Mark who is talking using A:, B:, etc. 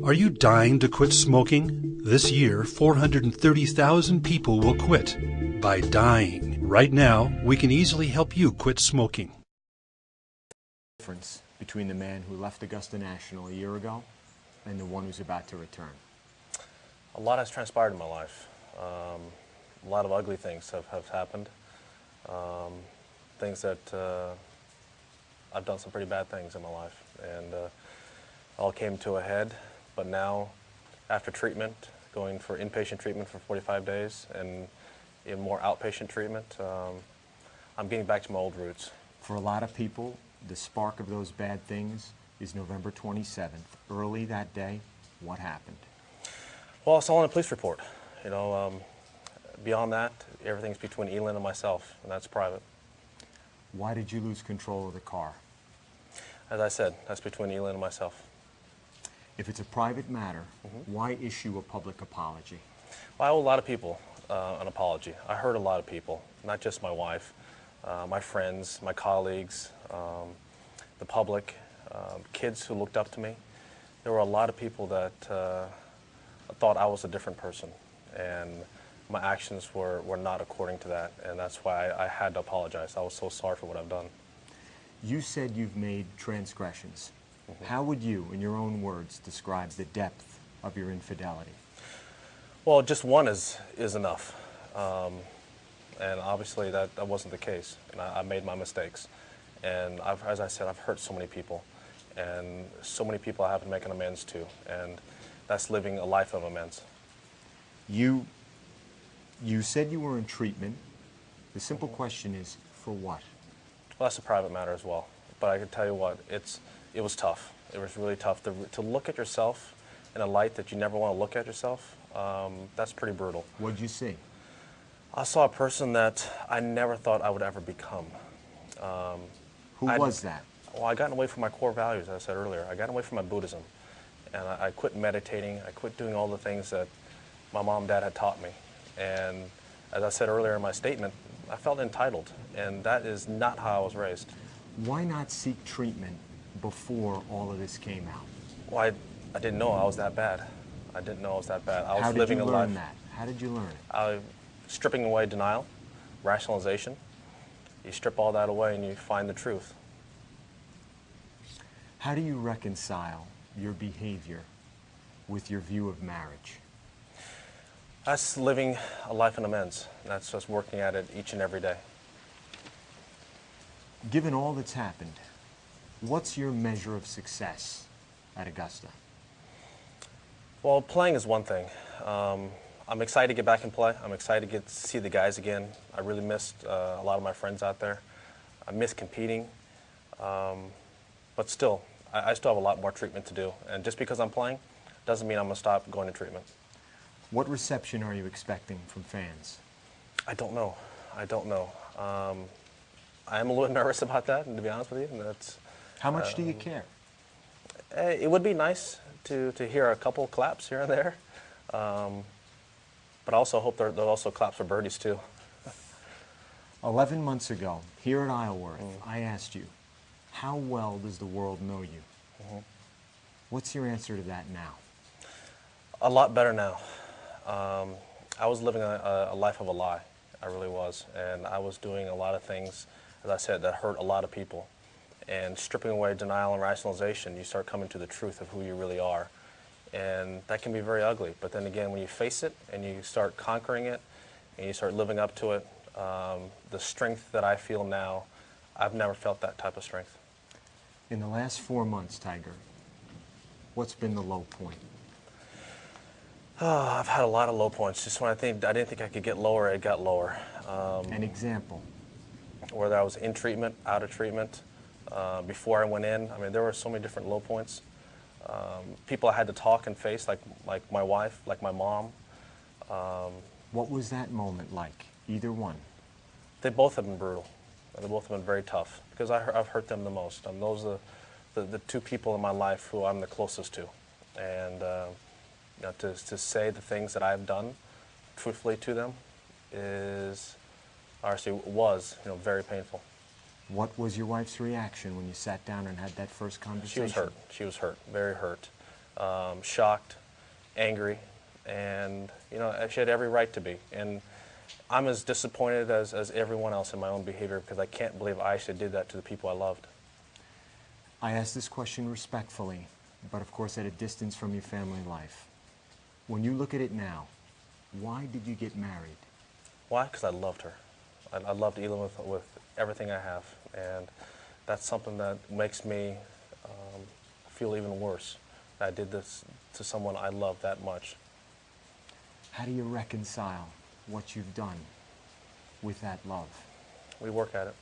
A: Are you dying to quit smoking? This year, 430,000 people will quit by dying. Right now, we can easily help you quit smoking.
B: Difference between the man who left Augusta National a year ago and the one who's about to return?
C: A lot has transpired in my life. A lot of ugly things have happened. Things that I've done some pretty bad things in my life, and all came to a head. But now, after treatment, going for inpatient treatment for 45 days and in more outpatient treatment, I'm getting back to my old roots.
B: For a lot of people, the spark of those bad things is November 27th. Early that day, what happened?
C: Well, it's all in a police report. You know, beyond that, everything's between Elin and myself, and that's private.
B: Why did you lose control of the car?
C: As I said, that's between Elin and myself.
B: If it's a private matter, why issue a public apology?
C: Well, I owe a lot of people an apology. I hurt a lot of people, not just my wife, my friends, my colleagues, the public, kids who looked up to me. There were a lot of people that thought I was a different person, and my actions were not according to that, and that's why I had to apologize. I was so sorry for what I've done.
B: You said you've made transgressions. How would you, in your own words, describe the depth of your infidelity?
C: Well, just one is enough. And obviously that wasn't the case. And I made my mistakes. And as I said, I've hurt so many people. And so many people I haven't made amends to. And that's living a life of amends.
B: You said you were in treatment. The simple question is, for what?
C: Well, that's a private matter as well. But I can tell you what, it was tough. It was really tough to look at yourself in a light that you never want to look at yourself. That's pretty brutal.
B: What did you see?
C: I saw a person that I never thought I would ever become.
B: Who was that?
C: Well, I got away from my core values, as I said earlier. I got away from my Buddhism. And I quit meditating. I quit doing all the things that my mom and dad had taught me. And as I said earlier in my statement, I felt entitled. And that is not how I was raised.
B: Why not seek treatment before all of this came out?
C: Well, I didn't know I was that bad. I didn't know I was that bad. I was
B: How
C: living
B: did you
C: a
B: learn
C: life.
B: that? How did you learn it?
C: Stripping away denial, rationalization. You strip all that away and you find the truth.
B: How do you reconcile your behavior with your view of marriage?
C: That's living a life in amends. That's just working at it each and every day.
B: Given all that's happened, what's your measure of success at Augusta?
C: Well, playing is one thing. I'm excited to get back and play. I'm excited to get to see the guys again. I really missed a lot of my friends out there. I miss competing. But still, I still have a lot more treatment to do. And just because I'm playing doesn't mean I'm going to stop going to treatment.
B: What reception are you expecting from fans?
C: I don't know. I don't know. I am a little nervous about that, and to be honest with you. And that's,
B: how much do you care?
C: It would be nice to hear a couple claps here and there. But I also hope there are also claps for birdies, too.
B: 11 months ago, here at Isleworth, I asked you, how well does the world know you? What's your answer to that now?
C: A lot better now. I was living a life of a lie. I really was. And I was doing a lot of things, as I said, that hurt a lot of people. And stripping away denial and rationalization, you start coming to the truth of who you really are. And that can be very ugly. But then again, when you face it and you start conquering it and you start living up to it, the strength that I feel now, I've never felt that type of strength.
B: In the last 4 months, Tger, what's been the low point?
C: I've had a lot of low points. Just when I didn't think I could get lower, it got lower.
B: An example?
C: Whether I was in treatment, out of treatment, before I went in. I mean, there were so many different low points. People I had to talk and face, like my wife, like my mom.
B: What was that moment like? Either one?
C: They both have been brutal. They both have been very tough because I've hurt them the most. And those are the two people in my life who I'm the closest to. And you know, to say the things that I've done truthfully to them was very painful.
B: What was your wife's reaction when you sat down and had that first conversation?
C: She was hurt. She was hurt, very hurt. shocked, angry, and she had every right to be. And I'm as disappointed as everyone else in my own behavior, because I can't believe I actually did that to the people I loved.
B: I ask this question respectfully, but of course at a distance from your family life. When you look at it now, why did you get married?
C: Why? Because I loved her. I loved Elin with everything I have, and that's something that makes me feel even worse. I did this to someone I love that much.
B: How do you reconcile what you've done with that love?
C: We work at it.